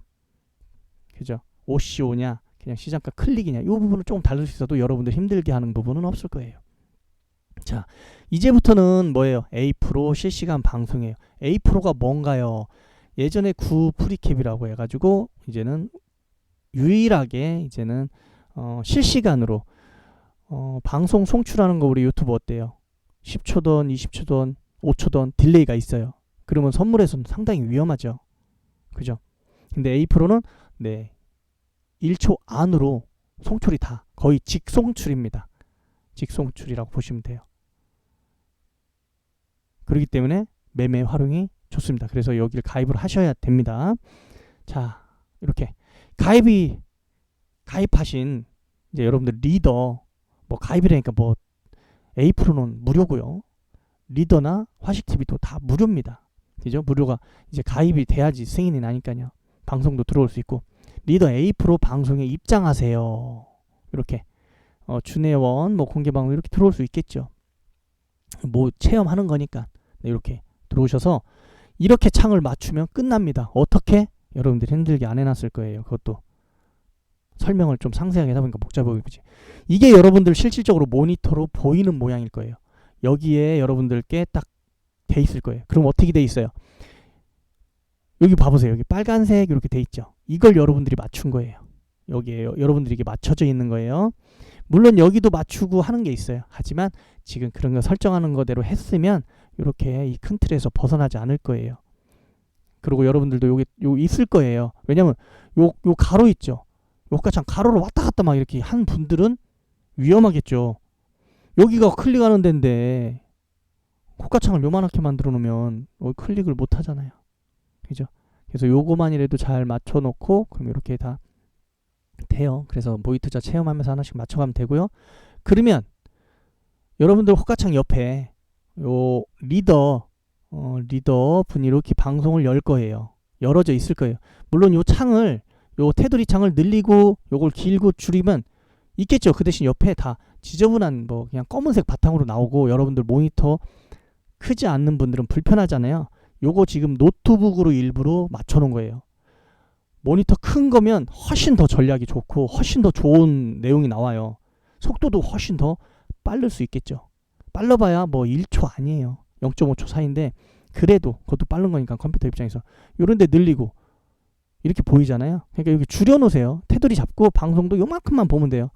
그죠? OCO냐 그냥 시장가 클릭이냐, 이 부분은 조금 다를 수 있어도 여러분들 힘들게 하는 부분은 없을 거예요. 자, 이제부터는 뭐예요? A-프로 실시간 방송이에요. A-프로가 뭔가요? 예전에 9 프리캡이라고 해가지고 이제는 유일하게 이제는 실시간으로 방송 송출하는 거. 우리 유튜브 어때요? 10초던 20초던 5초던 딜레이가 있어요. 그러면 선물에서는 상당히 위험하죠. 그죠? 근데 A-프로는 1초 안으로 송출이 다 거의 직송출입니다. 직송출이라고 보시면 돼요. 그렇기 때문에 매매 활용이 좋습니다. 그래서 여기를 가입을 하셔야 됩니다. 자, 이렇게 가입하신 이제 여러분들 리더 가입이라니까 A-프로는 무료고요. 리더나 화식TV도 다 무료입니다. 그죠? 무료가 이제 가입이 돼야지 승인이 나니까요. 방송도 들어올 수 있고. 리더 A 프로 방송에 입장하세요. 이렇게 준회원 뭐 공개 방송 이렇게 들어올 수 있겠죠. 뭐 체험하는 거니까. 네, 이렇게 들어오셔서 이렇게 창을 맞추면 끝납니다. 어떻게? 여러분들이 힘들게 안 해놨을 거예요. 그것도 설명을 좀 상세하게 하다 보니까 복잡해 보이지. 이게 여러분들 실질적으로 모니터로 보이는 모양일 거예요. 여기에 여러분들께 딱 돼 있을 거예요. 그럼 어떻게 돼 있어요? 여기 봐보세요. 여기 빨간색 이렇게 돼 있죠. 이걸 여러분들이 맞춘 거예요. 여기에 여러분들이 이게 맞춰져 있는 거예요. 물론 여기도 맞추고 하는 게 있어요. 하지만 지금 그런 거 설정하는 거대로 했으면 이렇게 이 큰 틀에서 벗어나지 않을 거예요. 그리고 여러분들도 여기 있을 거예요. 왜냐면 요 가로 있죠. 요가 참 가로로 왔다 갔다 막 이렇게 한 분들은 위험하겠죠. 여기가 클릭하는 데인데 호가창을 요만하게 만들어 놓으면 클릭을 못 하잖아요. 그죠? 그래서 요거만이라도 잘 맞춰 놓고 그럼 이렇게 다 돼요. 그래서 모의투자 체험하면서 하나씩 맞춰가면 되고요. 그러면 여러분들 호가창 옆에 요 리더 분이 이렇게 방송을 열 거예요. 열어져 있을 거예요. 물론 요 창을 요 테두리 창을 늘리고 요걸 길고 줄이면 있겠죠. 그 대신 옆에 다 지저분한 뭐 그냥 검은색 바탕으로 나오고 여러분들 모니터 크지 않는 분들은 불편하잖아요. 요거 지금 노트북으로 일부러 맞춰 놓은 거예요. 모니터 큰 거면 훨씬 더 전략이 좋고 훨씬 더 좋은 내용이 나와요. 속도도 훨씬 더 빠를 수 있겠죠. 빨라봐야 뭐 1초 아니에요. 0.5초 사이인데 그래도 그것도 빠른 거니까 컴퓨터 입장에서 요런 데 늘리고 이렇게 보이잖아요. 그러니까 여기 줄여놓으세요. 테두리 잡고 방송도 요만큼만 보면 돼요.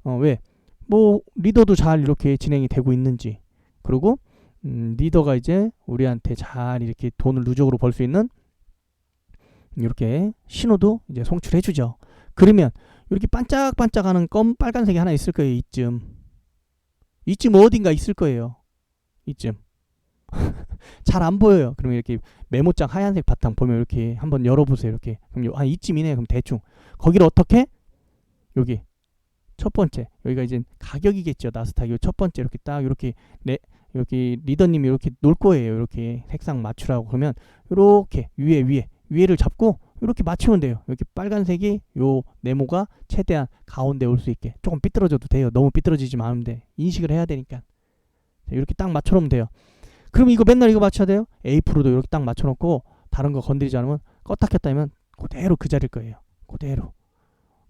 왜? 뭐 리더도 잘 이렇게 진행이 되고 있는지, 그리고 리더가 이제 우리한테 잘 이렇게 돈을 누적으로 벌 수 있는 이렇게 신호도 이제 송출해주죠. 그러면 이렇게 반짝반짝하는 빨간색이 하나 있을 거예요. 이쯤 어딘가 있을 거예요. 이쯤 잘 안 보여요. 그러면 이렇게 메모장 하얀색 바탕 보면 이렇게 한번 열어보세요. 이렇게 그럼 이쯤이네. 그럼 대충 거기를 어떻게? 여기 첫 번째 여기가 이제 가격이겠죠. 나스닥 요 첫 번째 이렇게 딱 이렇게 여기 리더님이 이렇게 놓을 거예요. 이렇게 색상 맞추라고. 그러면 이렇게 위에를 잡고 이렇게 맞추면 돼요. 이렇게 빨간색이 요 네모가 최대한 가운데 올 수 있게. 조금 삐뚤어져도 돼요. 너무 삐뚤어지지 않으면 돼. 인식을 해야 되니까. 이렇게 딱 맞춰놓으면 돼요. 그럼 이거 맨날 이거 맞춰야 돼요? A 프로도 이렇게 딱 맞춰놓고 다른 거 건드리지 않으면 껐다 켰다 하면 그대로 그 자리일 거예요. 그대로.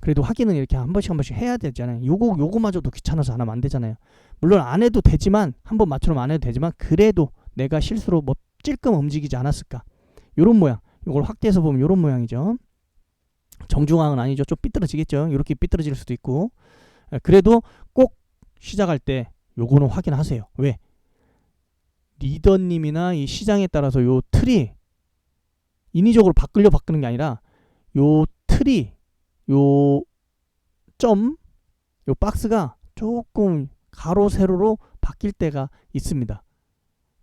그래도 확인은 이렇게 한 번씩 해야 되잖아요. 요거마저도 귀찮아서 안 하면 안 되잖아요. 물론 안 해도 되지만 한번 맞춰놓으면 안 해도 되지만 그래도 내가 실수로 뭐 찔끔 움직이지 않았을까. 요런 모양. 요걸 확대해서 보면 요런 모양이죠. 정중앙은 아니죠. 좀 삐뚤어지겠죠. 이렇게 삐뚤어질 수도 있고. 그래도 꼭 시작할 때 요거는 확인하세요. 왜? 리더님이나 이 시장에 따라서 요 틀이 인위적으로 바꾸는 게 아니라 요 틀이 요 박스가 조금 가로 세로로 바뀔 때가 있습니다.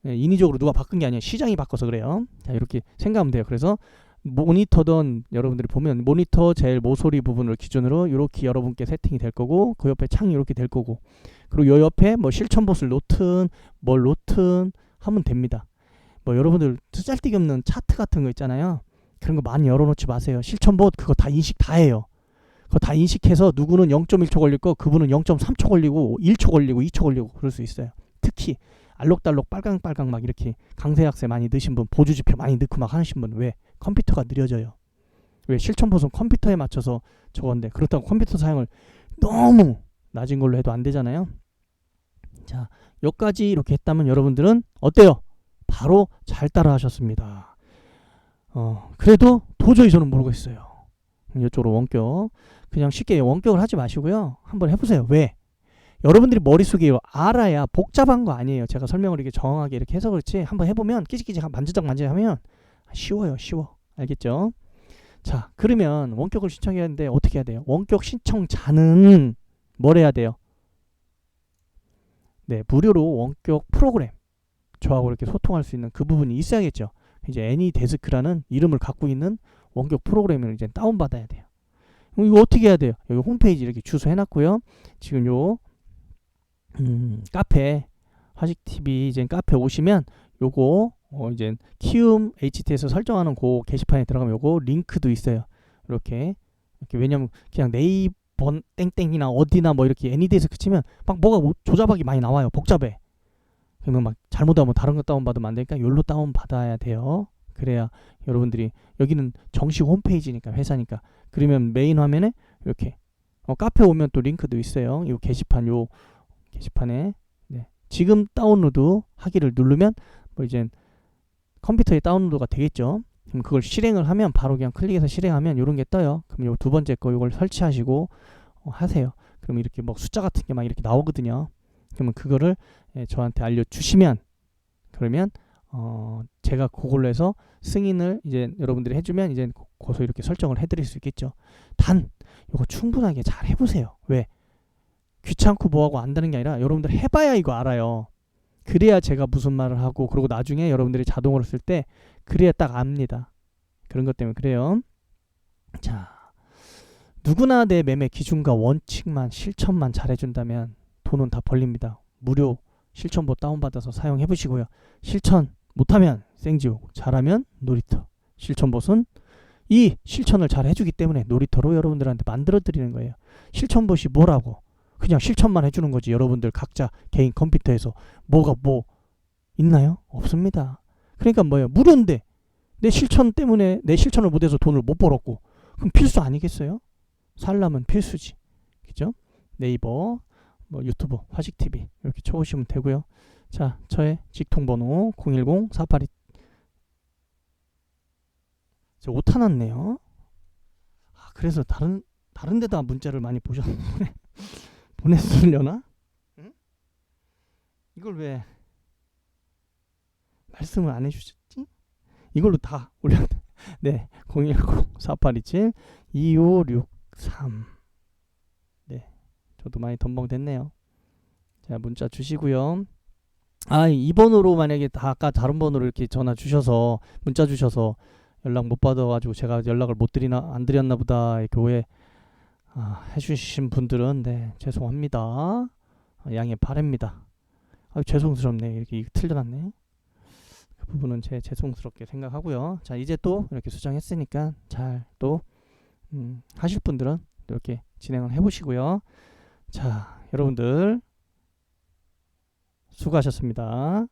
인위적으로 누가 바꾼 게 아니에요. 시장이 바꿔서 그래요. 자, 이렇게 생각하면 돼요. 그래서 모니터던 여러분들이 보면 모니터 제일 모서리 부분을 기준으로 이렇게 여러분께 세팅이 될 거고 그 옆에 창이 이렇게 될 거고 그리고 요 옆에 뭐 실천봇을 놓든 뭘 놓든 하면 됩니다. 뭐 여러분들 쓰잘데기 없는 차트 같은 거 있잖아요. 그런 거 많이 열어놓지 마세요. 실천봇 그거 다 인식 다 해요. 그거 다 인식해서 누구는 0.1초 걸릴 거 그분은 0.3초 걸리고 1초 걸리고 2초 걸리고 그럴 수 있어요. 특히 알록달록 빨강 막 이렇게 강세약세 많이 넣으신 분, 보조지표 많이 넣고 막 하신 분, 왜? 컴퓨터가 느려져요. 왜? 실천봇은 컴퓨터에 맞춰서 저건데 그렇다고 컴퓨터 사용을 너무 낮은 걸로 해도 안 되잖아요. 자, 여기까지 이렇게 했다면 여러분들은 어때요? 바로 잘 따라 하셨습니다. 그래도 도저히 저는 모르겠어요. 이쪽으로 원격. 그냥 쉽게 원격을 하지 마시고요. 한번 해보세요. 왜? 여러분들이 머릿속에 알아야 복잡한 거 아니에요. 제가 설명을 이렇게 정확하게 이렇게 해서 그렇지 한번 해보면 끼지끼지 만지작 하면 쉬워요. 쉬워. 알겠죠? 자, 그러면 원격을 신청해야 하는데 어떻게 해야 돼요? 원격 신청자는 뭘 해야 돼요? 네, 무료로 원격 프로그램 저하고 이렇게 소통할 수 있는 그 부분이 있어야겠죠. 이제 애니데스크라는 이름을 갖고 있는 원격 프로그램을 이제 다운받아야 돼요. 그럼 이거 어떻게 해야 돼요? 여기 홈페이지 이렇게 주소 해놨고요. 지금 요 카페 화식 TV 이제 카페 오시면 요거 이제 키움 HT에서 설정하는 그 게시판에 들어가면 요거 링크도 있어요. 이렇게 왜냐면 그냥 네이버 땡땡이나 어디나 뭐 이렇게 애니데이에서 그치면 막 뭐가 조잡하게 많이 나와요. 복잡해. 그러면 막 잘못하면 다른 거 다운받으면 안 되니까 요로 다운받아야 돼요. 그래야 여러분들이 여기는 정식 홈페이지니까 회사니까 그러면 메인 화면에 이렇게 카페 오면 또 링크도 있어요. 요 게시판에 네. 지금 다운로드 하기를 누르면 뭐 이제 컴퓨터에 다운로드가 되겠죠. 그럼 그걸 실행을 하면 바로 그냥 클릭해서 실행하면 이런 게 떠요. 그럼 요 두 번째 거 이걸 설치하시고 하세요. 그럼 이렇게 뭐 숫자 같은 게 막 이렇게 나오거든요. 그러면 그거를 저한테 알려주시면 그러면 제가 그걸로 해서 승인을 이제 여러분들이 해주면 이제 고소 이렇게 설정을 해드릴 수 있겠죠. 단 이거 충분하게 잘 해보세요. 왜? 귀찮고 뭐하고 안다는 게 아니라 여러분들 해봐야 이거 알아요. 그래야 제가 무슨 말을 하고 그리고 나중에 여러분들이 자동으로 쓸 때 그래야 딱 압니다. 그런 것 때문에 그래요. 자, 누구나 내 매매 기준과 원칙만 실천만 잘해준다면 돈은 다 벌립니다. 무료 실천보 다운받아서 사용해보시고요. 실천 못하면 생지옥, 잘하면 놀이터. 실천봇은 이 실천을 잘 해주기 때문에 놀이터로 여러분들한테 만들어드리는 거예요. 실천봇이 뭐라고? 그냥 실천만 해주는 거지. 여러분들 각자 개인 컴퓨터에서 뭐가 뭐 있나요? 없습니다. 그러니까 뭐예요? 무료인데 내 실천 때문에 내 실천을 못해서 돈을 못 벌었고 그럼 필수 아니겠어요? 살려면 필수지. 그죠? 네이버 뭐 유튜브 화식TV 이렇게 쳐보시면 되고요. 자, 저의 직통번호 010-482 저 오타 났네요. 그래서 다른 데다 문자를 많이 보셨는데 보냈으려나? 응? 이걸 왜 말씀을 안 해주셨지? 이걸로 다 올렸네. 네, 010-4827-2563 네, 저도 많이 덤벙됐네요. 자, 문자 주시고요. 이 번호로 만약에 아까 다른 번호로 이렇게 전화 주셔서 문자 주셔서 연락 못 받아가지고 제가 연락을 안 드렸나 보다 이렇게 오해 해주신 분들은 네, 죄송합니다. 양해 바랍니다. 죄송스럽네. 이렇게 틀려놨네. 그 부분은 제 죄송스럽게 생각하고요. 자, 이제 또 이렇게 수정했으니까 잘 또 하실 분들은 이렇게 진행을 해보시고요. 자, 여러분들 수고하셨습니다.